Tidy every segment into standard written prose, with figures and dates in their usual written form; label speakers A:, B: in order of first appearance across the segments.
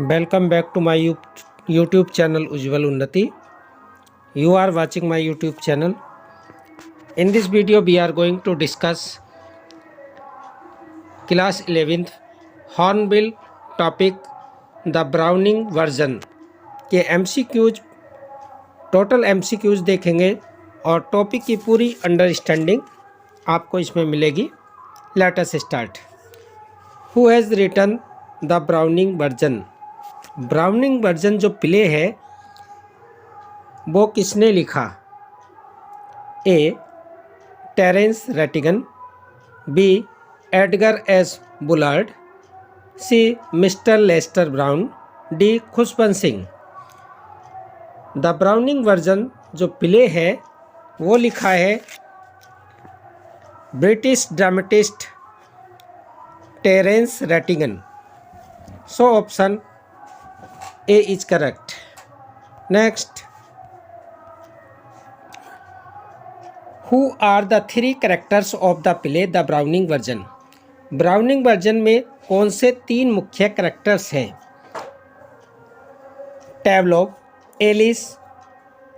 A: Welcome back to my YouTube channel Ujjwal Unnati. You are watching my YouTube channel. In this video we are going to discuss class 11th Hornbill topic the Browning version के MCQs total MCQs देखेंगे और topic की पूरी understanding आपको इसमें मिलेगी. Let us start. Who has written the Browning version. Browning version जो play है वो किसने लिखा. A. Terence Rattigan, B. Edgar S Bullard, C. Mister Lester Brown, D. Khushwant Singh. The Browning version जो प्ले है वो लिखा है British dramatist Terence Rattigan. So option A is correct. Next, who are the three characters of the play The Browning version? Browning version में कौन से तीन मुख्य कैरेक्टर्स हैं. टैवलोव, एलिस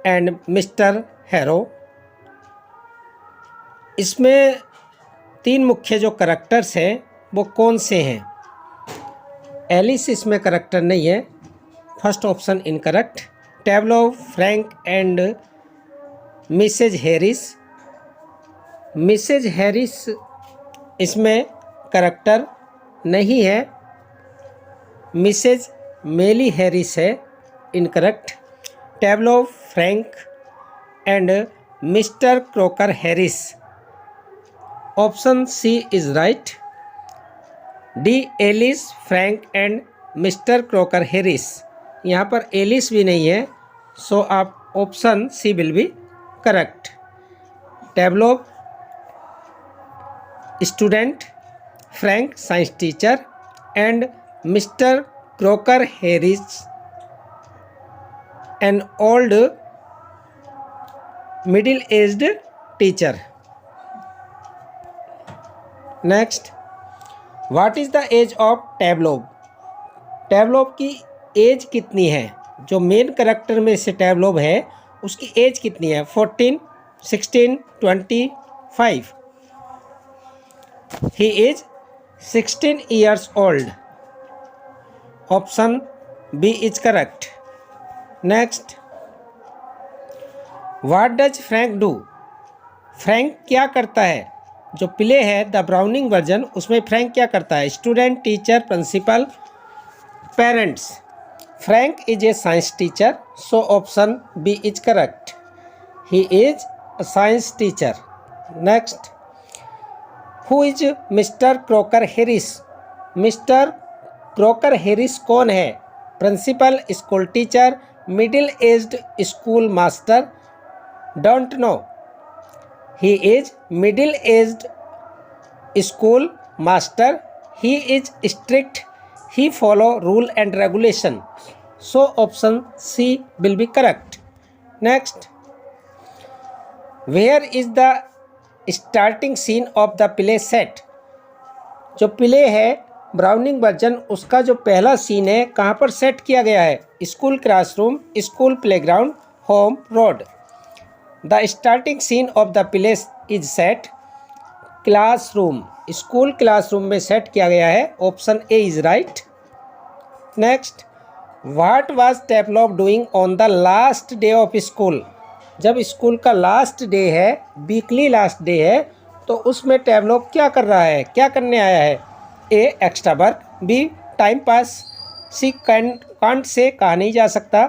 A: एंड मिस्टर हैरो. इसमें तीन मुख्य जो कैरेक्टर्स हैं वो कौन से हैं. एलिस इसमें कैरेक्टर नहीं है. First option incorrect. Taplow, Frank and Mrs Harris. Mrs Harris इसमें कैरेक्टर नहीं है. मिसेज मेली हैरिस है. Incorrect. Taplow, Frank and mister Crocker Harris. Option C is right. D. Alice, Frank and mister Crocker Harris. यहाँ पर Alice भी नहीं है. So आप option C will be correct. Taplow student, Frank science teacher and mister Crocker Harris an old middle aged teacher. Next, what is the age of Taplow. Taplow की age कितनी है. जो मेन करेक्टर में से टैवलोव है उसकी as कितनी है. 14, 16, 25. He is 16 years old. Option B is correct. Next, what does Frank do. Frank क्या करता है. जो प्ले है द ब्राउनिंग वर्जन उसमें फ्रैंक क्या करता है. Student, teacher, principal, parents. Frank is a science teacher, so option B is correct. He is a science teacher. Next, who is Mr. Crocker Harris? Mr. Crocker Harris कौन है. Principal, school teacher, middle aged school master. Don't know. He is middle aged school master. He is strict. He follow rule and regulation. So option C will be correct. Next, where is the starting scene of the play set? जो play है browning version उसका जो पहला scene है कहाँ पर set किया गया है. School classroom, school playground, home, road. The starting scene of the play is set classroom. School classroom में सेट किया गया है. Option A is right. Next, what was Taplow doing on the last day of school. जब school का last day है, weekly last day है, तो उसमें टैवलोव क्या कर रहा है, क्या करने आया है. A. Extra work, B. Time pass, C. Can't से कहा नहीं जा सकता.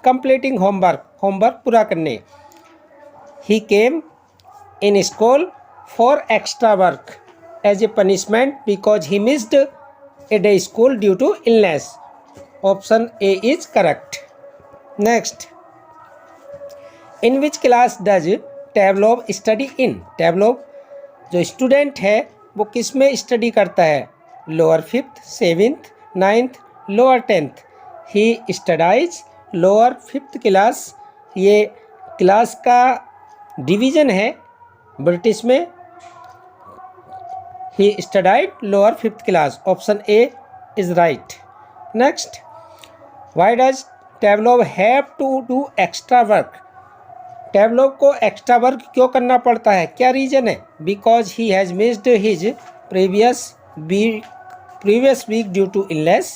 A: कंप्लीटिंग होमवर्क, होमवर्क पूरा करने. He came in school for extra work as a punishment because he missed a day school due to illness. Option A is correct. Next, in which class does Taplow study in. Taplow जो student है वो किस में study करता है. Lower 5th, 7th, 9th, lower 10th. He studies lower 5th class. ये class का division है ब्रिटिश में। He studied lower 5th class, option A is right. Next, why does Taplow have to do extra work? Taplow को extra work क्यों करना पड़ता है, क्या रीज़न है? Because he has missed his previous week due to illness,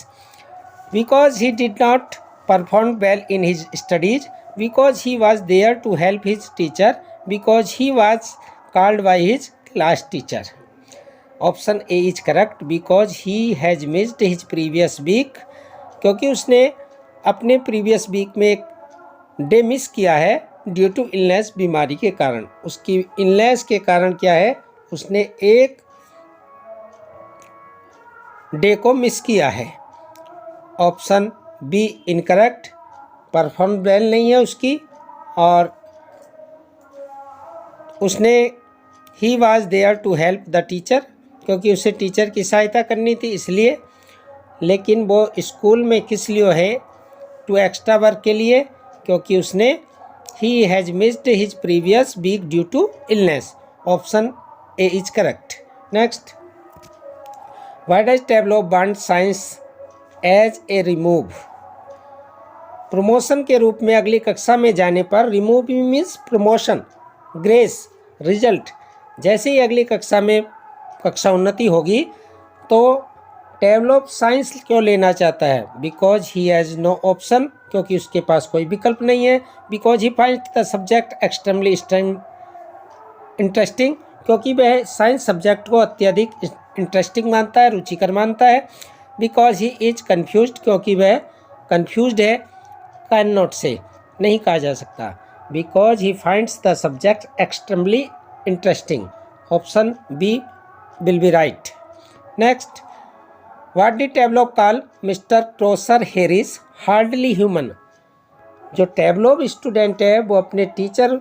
A: because he did not perform well in his studies, because he was there to help his teacher, because he was called by his class teacher. Option A is correct, because he has missed his previous week, क्योंकि उसने अपने previous week में एक day miss किया है due to illness, बीमारी के कारण। उसकी इलनेस के कारण क्या है, उसने एक डे को मिस किया है। Option B incorrect, perform well नहीं है उसकी, और उसने he was there to help the teacher, क्योंकि उसे टीचर की सहायता करनी थी इसलिए। लेकिन वो स्कूल में किस लिए है, टू एक्स्ट्रा वर्क के लिए, क्योंकि उसने he has missed his previous week due to illness. Option A is correct. Next, why does Taplow want science as a remove? Promotion के रूप में अगली कक्षा में जाने पर, remove means promotion, grace, result. जैसे ही अगली कक्षा में कक्षा उन्नति होगी तो टेवलोव साइंस क्यों लेना चाहता है? Because he has no option, क्योंकि उसके पास कोई विकल्प नहीं है। Because he finds the subject extremely interesting, क्योंकि वह साइंस सब्जेक्ट को अत्यधिक इंटरेस्टिंग मानता है, रुचिकर मानता है। बिकॉज ही इज कन्फ्यूज्ड, क्योंकि वह कन्फ्यूज्ड है। कैन नॉट से, नहीं कहा जा सकता। Because he finds the subject extremely interesting. Option B will be right. Next, what did Taplow call mister Crocker Harris hardly human? जो टेवलोव स्टूडेंट है वो अपने टीचर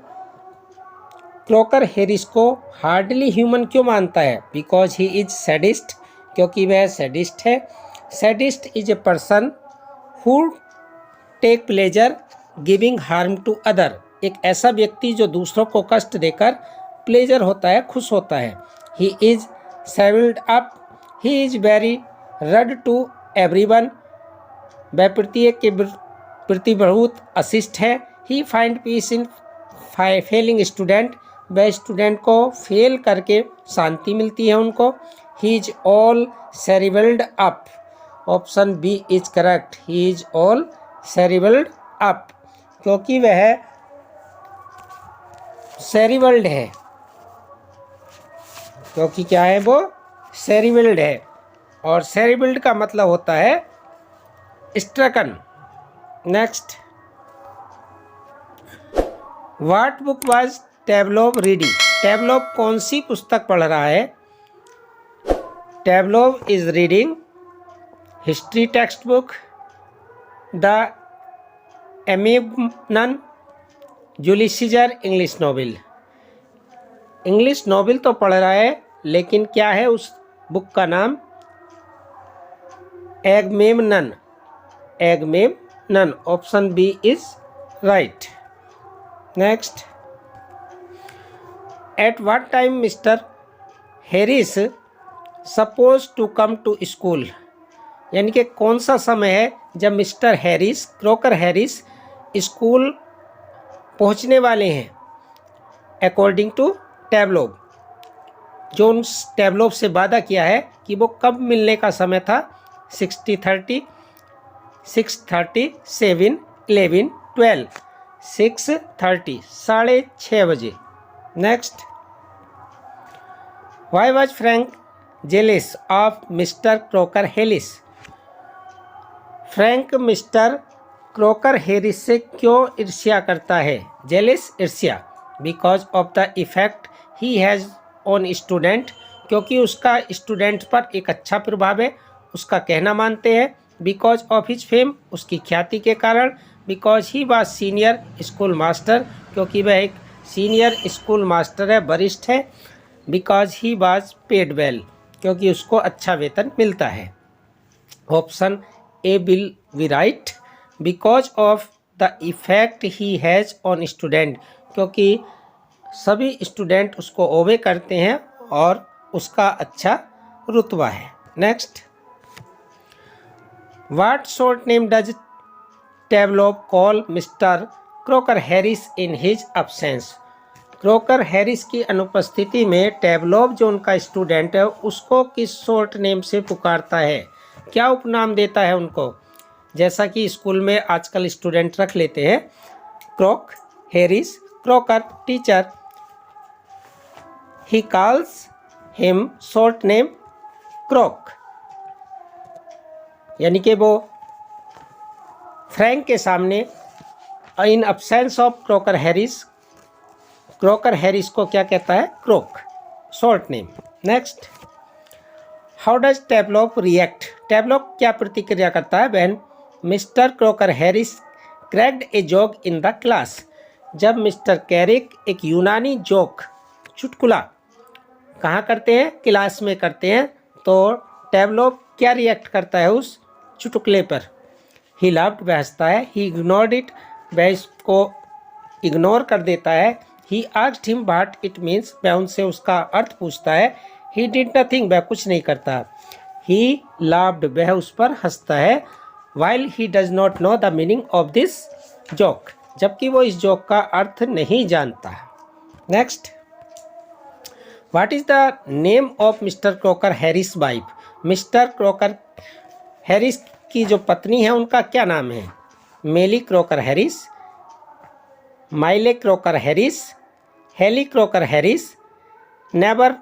A: क्रोकर हैरिस को हार्डली ह्यूमन क्यों मानता है? बिकॉज ही इज सैडिस्ट, क्योंकि वह सैडिस्ट है। Sadist is a person who take pleasure giving harm to other. एक ऐसा व्यक्ति जो दूसरों को कष्ट देकर प्लेजर होता है, खुश होता है। He is shrivelled up, he is very rude to everyone. वह प्रत्येक के प्रति बहुत अशिष्ट है। He find peace in failing student, वह स्टूडेंट को फेल करके शांति मिलती है उनको। He is all shrivelled up. Option B is correct, he is all shrivelled up, क्योंकि वह सेरिबल्ड है। क्योंकि क्या है, वो सेरिबल्ड है, और सेरिबल्ड का मतलब होता है stricken. Next, what book was Taplow reading? Taplow कौन सी पुस्तक पढ़ रहा है? Taplow is reading history text book, the Agamemnon, Julius Caesar English novel. English novel तो पढ़ रहा है, लेकिन क्या है उस बुक का नाम? Agamemnon. Agamemnon. Option B is right. Next, at what time mister Harris suppose to come to school? यानी कि कौन सा समय है जब mister Harris, Crocker Harris, school पहुंचने वाले हैं? अकॉर्डिंग टू टेवलोव, जो उन टेवलोव से वादा किया है कि वो कब मिलने का समय था? 60-30, 6:30, 7, 11, 12, 6:30, 6:30 बजे। Next, why was Frank जेलिस of Mr Crocker Harris? Frank mister Crocker Harris से क्यों ईर्ष्या करता है? जेलिस, ईर्ष्या। Because of the effect he has on student, क्योंकि उसका स्टूडेंट पर एक अच्छा प्रभाव है, उसका कहना मानते हैं। बिकॉज ऑफ हिज फेम, उसकी ख्याति के कारण। Because he was senior school master, क्योंकि वह एक सीनियर स्कूल मास्टर है, वरिष्ठ है। Because he was paid well, क्योंकि उसको अच्छा वेतन मिलता है। Option A will be right. Because of the effect he has on student, क्योंकि सभी स्टूडेंट उसको ओबे करते हैं और उसका अच्छा रुतबा है। Next, what short name does टेवलोप call mister Crocker Harris in his absence. Crocker Harris की अनुपस्थिति में टेवलोप जो उनका स्टूडेंट है उसको किस शॉर्ट नेम से पुकारता है, क्या उपनाम देता है उनको। जैसा कि स्कूल में आजकल स्टूडेंट रख लेते हैं Crock, Harris, Crocker, teacher. He calls him short name Crock, यानी कि वो फ्रैंक के सामने in absence of Crocker Harris, Crocker Harris को क्या कहता है, Crock, short name. Next, how does टेवलोप रिएक्ट। टेवलोप क्या प्रतिक्रिया करता है when Mr Crocker Harris cracked a joke in the class. जब मिस्टर कैरिक एक यूनानी जोक, चुटकुला कहाँ करते हैं, क्लास में करते हैं, तो टेवलोप क्या रिएक्ट करता है उस चुटकुले पर। ही लाफ्ड, वह हंसता है। ही इग्नोर्ड इट, वह इसको इग्नोर कर देता है। He asked him what it means, वह उनसे उसका अर्थ पूछता है। ही डिड नथिंग, वह कुछ नहीं करता। ही लाफ्ड, वह उस पर हंसता है। While he does not know the meaning of this joke, जबकि वो इस जोक का अर्थ नहीं जानता। Next, what is the name of Mr Crocker Harris wife. Mr Crocker Harris की जो पत्नी है उनका क्या नाम है। Melly Crocker Harris, Miley Crocker Harris, Haley Crocker Harris, never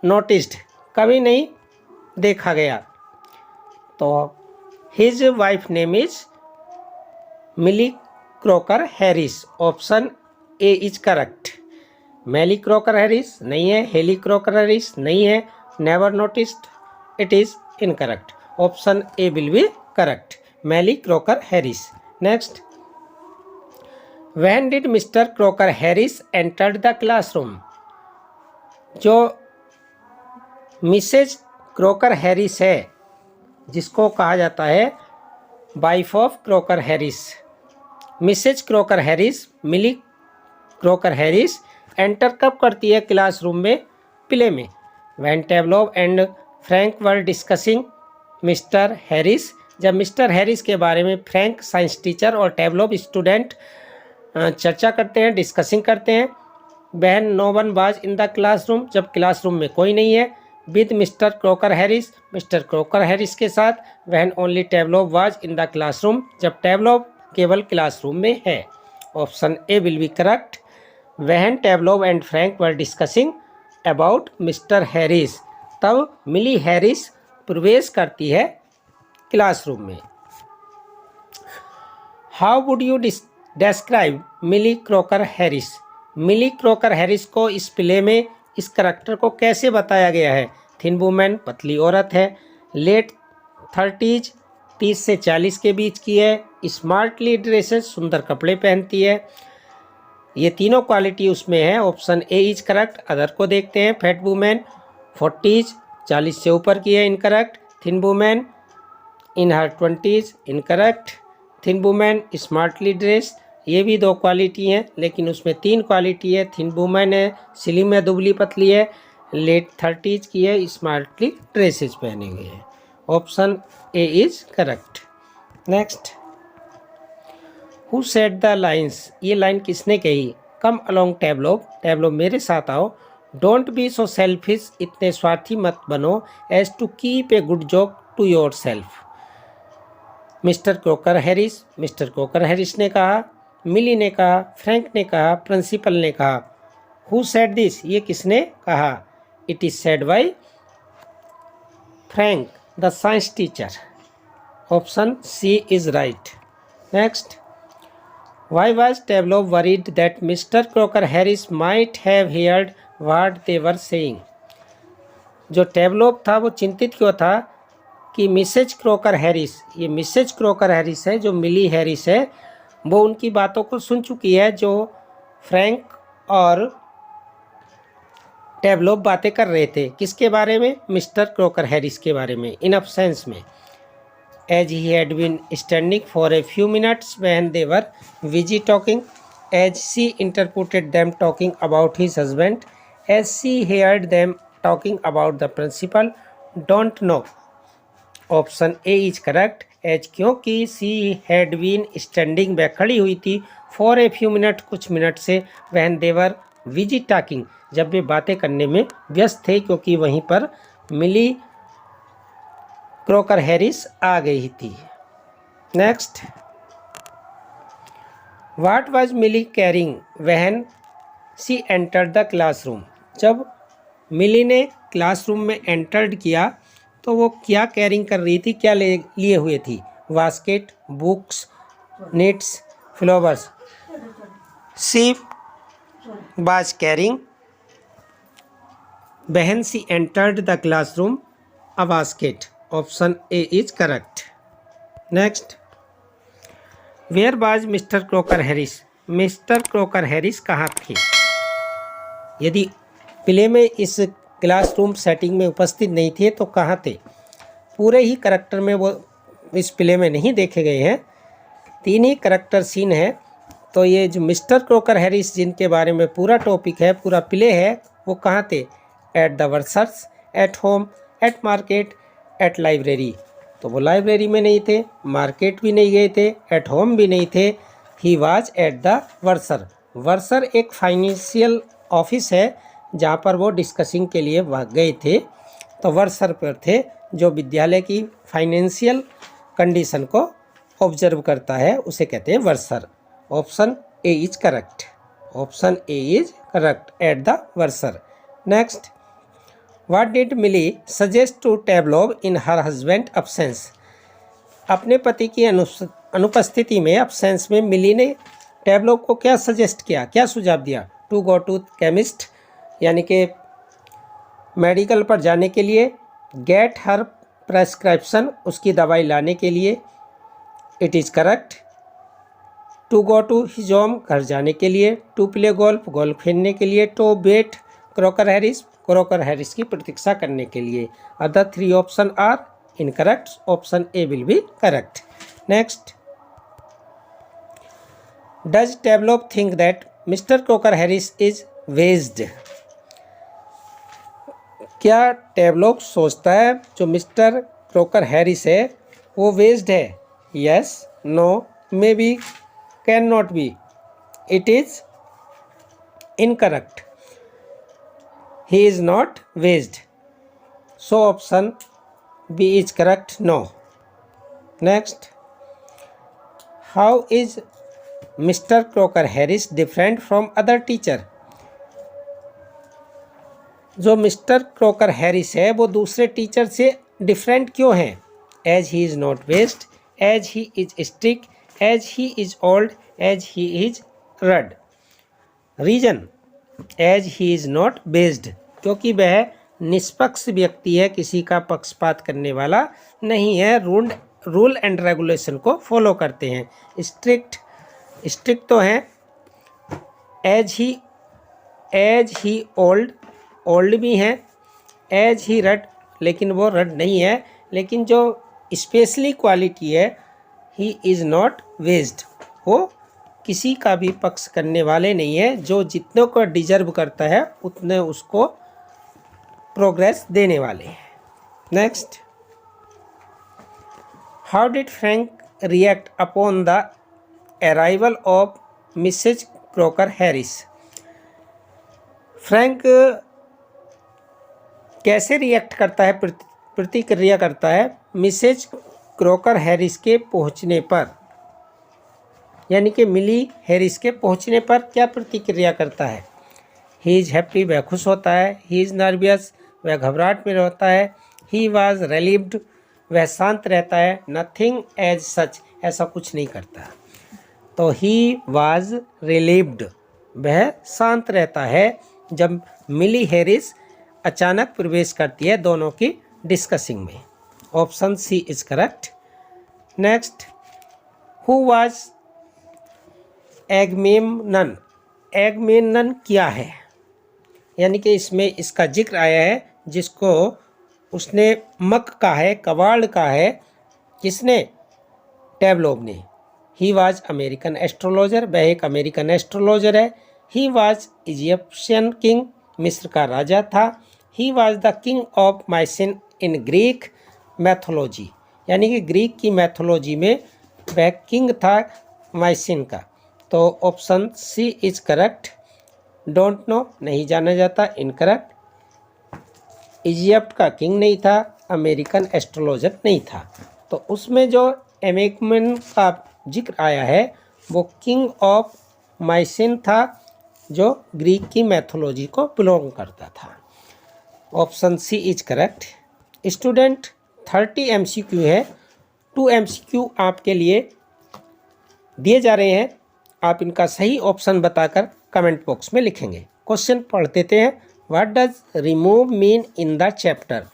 A: noticed, कभी नहीं देखा गया। तो his wife name is Millie Crocker Harris, option A is correct. Melly Crocker Harris नहीं है, हेली क्रोकर हैरिस नहीं है, never noticed it is incorrect, option A will be correct, Melly Crocker Harris. Next, when did Mr Crocker Harris entered the classroom. जो Mrs Crocker Harris है, जिसको कहा जाता है wife of Crocker Harris, Mrs Crocker Harris, Millie Crocker Harris enter कब करती है classroom में, प्ले में। व्हेन टेवलोप and Frank were discussing Mr Harris, जब मिस्टर हैरिस के बारे में फ्रैंक साइंस टीचर और टेवलोप स्टूडेंट चर्चा करते हैं, डिस्कसिंग करते हैं। When no one was in the classroom, जब क्लासरूम में कोई नहीं है। With Mr Crocker Harris, Mr Crocker Harris के साथ। व्हेन ओनली टेवलोप वाज इन द क्लासरूम, जब टेवलोप केवल क्लासरूम में है, option A will be correct. When टेवलोप and Frank were discussing about Mr Harris, तब मिली हैरिस प्रवेश करती है क्लासरूम में। How would you describe Millie Crocker Harris. Millie Crocker Harris को इस प्ले में इस करैक्टर को कैसे बताया गया है। थिन वुमेन, पतली औरत है, लेट 30s 30 से 40 के बीच की है, स्मार्टली ड्रेसेस, सुंदर कपड़े पहनती है। ये तीनों क्वालिटी उसमें है, option A is correct. Other को देखते हैं। फैट वुमेन 40s 40 से ऊपर की है, incorrect. Thin women in her 20s, incorrect. Thin women smartly dress, ये भी दो क्वालिटी हैं, लेकिन उसमें 3 क्वालिटी है। थिन वुमेन है, स्लिम है, दुबली पतली है, लेट 30s की है, स्मार्टली ड्रेसेस पहने हुए है, option A is correct. Next, who said the lines, ये लाइन किसने कही। कम अलोंग टेवलोप, टेवलोप मेरे साथ आओ। डोंट बी सो सेल्फिश, इतने स्वार्थी मत बनो, as to keep a good joke to yourself. Mr Crocker Harris, Mr Crocker Harris ने कहा, मिली ने कहा, फ्रैंक ने कहा, प्रिंसिपल ने कहा। हु सेड दिस, ये किसने कहा। It is said by Frank the science teacher, option C is right. Next, why was टेवलोप worried that Mr Crocker Harris might have heard what they were saying. जो टेवलोप था वो चिंतित क्यों था कि मिसेज क्रोकर हैरिस, ये मिसेज क्रोकर हैरिस है, जो मिली हैरिस है, वो उनकी बातों को सुन चुकी है जो फ्रैंक और टेवलोप बातें कर रहे थे। किसके बारे में, मिस्टर क्रोकर हैरिस के बारे में, इन अब्सेंस में। As he had been standing for a few minutes when they were busy talking, as she interpreted them talking about his husband, as she heard them talking about the principal, don't know. Option A is correct, as क्योंकि she had been standing वह खड़ी हुई थी, for a few minute कुछ minute से, when they were Vizzy talking जब वे बातें करने में व्यस्त थे, क्योंकि वहीं पर मिली क्रोकर हैरिस आ गई थी। Next, what was Millie carrying when she entered the classroom. जब मिली ने क्लासरूम में एंटर्ड किया तो वो क्या कैरिंग कर रही थी, क्या लिए हुए थी? Basket, books, knits, flowers. She was carrying when she entered the classroom a basket. Option A is correct. Next, where was Mr Crocker Harris. Mr Crocker Harris कहाँ थे? यदि प्ले में इस क्लासरूम सेटिंग में उपस्थित नहीं थे तो कहाँ थे? पूरे ही करैक्टर में वो इस प्ले में नहीं देखे गए हैं, 3 ही करैक्टर सीन है। तो ये जो मिस्टर क्रोकर हैरिस जिनके बारे में पूरा टॉपिक है, पूरा प्ले है, वो कहाँ थे? At the workers, at home, at market, at library. तो वो लाइब्रेरी में नहीं थे, मार्केट भी नहीं गए थे, एट होम भी नहीं थे। He was at the वर्सर। वर्सर एक फाइनेंशियल ऑफिस है जहाँ पर वो डिस्कसिंग के लिए गए थे, तो वर्सर पर थे जो विद्यालय की फाइनेंशियल कंडीशन को ऑब्जर्व करता है, उसे कहते हैं bursar. Option A is correct. Option A is correct, at the bursar. Next, what did Millie suggest to Taplow in her husband absence. अपने पति की अनुपस्थिति में, अब्सेंस में, मिली ने टेबलोव को क्या सजेस्ट किया, क्या सुझाव दिया? टू गो टू केमिस्ट, यानी कि मेडिकल पर जाने के लिए, गेट हर प्रेस्क्रिप्शन, उसकी दवाई लाने के लिए, it is correct. To go to his home, घर जाने के लिए, टू प्ले गोल्फ, गोल्फ खेलने के लिए, to wait Crocker Harris, Crocker Harris की प्रतीक्षा करने के लिए। Other 3 option are incorrect. Option A will be correct. Next, does Taplow think that Mr Crocker Harris is wedged. क्या टेबलोव सोचता है जो मिस्टर क्रोकर हैरिस है वो वेज्ड है? Yes, no, may be, can not be. It is incorrect. He is not waste. So option B is correct, no. Next, how is Mr. Crocker Harris different from other teacher? जो Mr Crocker Harris है वो दूसरे teacher से different क्यों है? As he is not west, as he is strict, as he is old, as he is rude. Reason, as he is not based, क्योंकि वह निष्पक्ष व्यक्ति है, किसी का पक्षपात करने वाला नहीं है, रूल एंड रेगुलेशन को फॉलो करते हैं। स्ट्रिक्ट तो हैं। एज ही ओल्ड भी हैं। एज ही रड, लेकिन वो रड नहीं है। लेकिन जो स्पेशली क्वालिटी है, ही इज़ नॉट वेज्ड, वो किसी का भी पक्ष करने वाले नहीं है, जो जितने को डिजर्व करता है उतने उसको प्रोग्रेस देने वाले हैं। Next, how did Frank react upon the arrival of Mrs Crocker Harris. Frank कैसे रिएक्ट करता है, प्रतिक्रिया करता है मिसेज क्रोकर हैरिस के पहुंचने पर, यानी कि मिली हैरिस के पहुंचने पर क्या प्रतिक्रिया करता है? ही इज़ हैप्पी, वह खुश होता है। ही इज़ नर्वियस, वह घबराहट में रहता है। ही वाज रिलीव्ड, वह शांत रहता है। नथिंग एज सच, ऐसा कुछ नहीं करता। तो ही वाज रिलीव्ड, वह शांत रहता है जब मिली हैरिस अचानक प्रवेश करती है दोनों की डिस्कसिंग में। Option C is correct. Next, who was Agamemnon. Agamemnon क्या है? यानी कि इसमें इसका जिक्र आया है जिसको उसने मक का है, कबाड़ का है। किसने? टेबलोव ने। ही वाज अमेरिकन एस्ट्रोलॉजर, वह एक अमेरिकन एस्ट्रोलॉजर है। ही वाज इजिप्शियन किंग, मिस्र का राजा था। He was the king of Mycenae in Greek mythology, यानी कि ग्रीक की मैथोलॉजी में वह किंग था माइसिन का। तो option C is correct. Don't know, नहीं जाना जाता, इनकरेक्ट। इजिप्ट का किंग नहीं था, अमेरिकन एस्ट्रोलॉजर नहीं था। तो उसमें जो एमेकमन का जिक्र आया है वो किंग ऑफ माइसिन था, जो ग्रीक की मैथोलॉजी को बिलोंग करता था। Option C is correct. Student 30 MCQ है, 2 MCQ आपके लिए दिए जा रहे हैं। आप इनका सही ऑप्शन बताकर कमेंट बॉक्स में लिखेंगे। क्वेश्चन पढ़ देते हैं। What does remove mean in the chapter?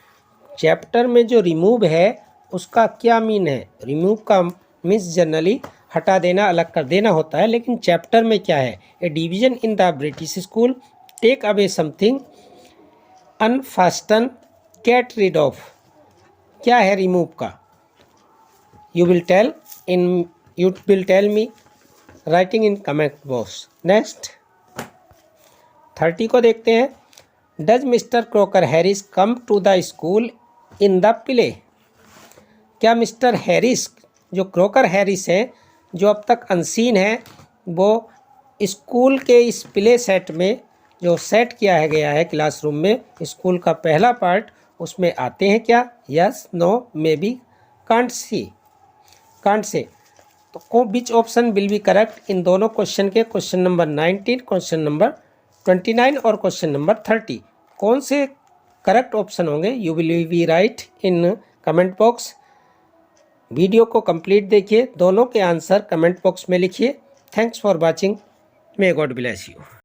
A: Chapter में जो रिमूव है उसका क्या मीन है? रिमूव का मीन्स जनरली हटा देना, अलग कर देना होता है, लेकिन चैप्टर में क्या है? A division in the British school, take away something, unfasten, get rid of. क्या है रिमूव का? You will tell me writing in comment box. Next 30 को देखते हैं। Does Mr Crocker Harris come to the school in the play? क्या Mr Harris, जो Crocker Harris हैं, जो अब तक अनसीन है, वो स्कूल के इस प्ले सेट में जो सेट किया गया है क्लासरूम में, स्कूल का पहला पार्ट, उसमें आते हैं क्या? Yes, no, may be, can't say. तो which option will be correct in दोनों क्वेश्चन के? क्वेश्चन नंबर 19, क्वेश्चन नंबर 29 और क्वेश्चन नंबर 30, कौन से करेक्ट ऑप्शन होंगे? You will be right in comment box. Video को कंप्लीट देखिए, दोनों के आंसर कमेंट बॉक्स में लिखिए। Thanks for watching, may God bless you.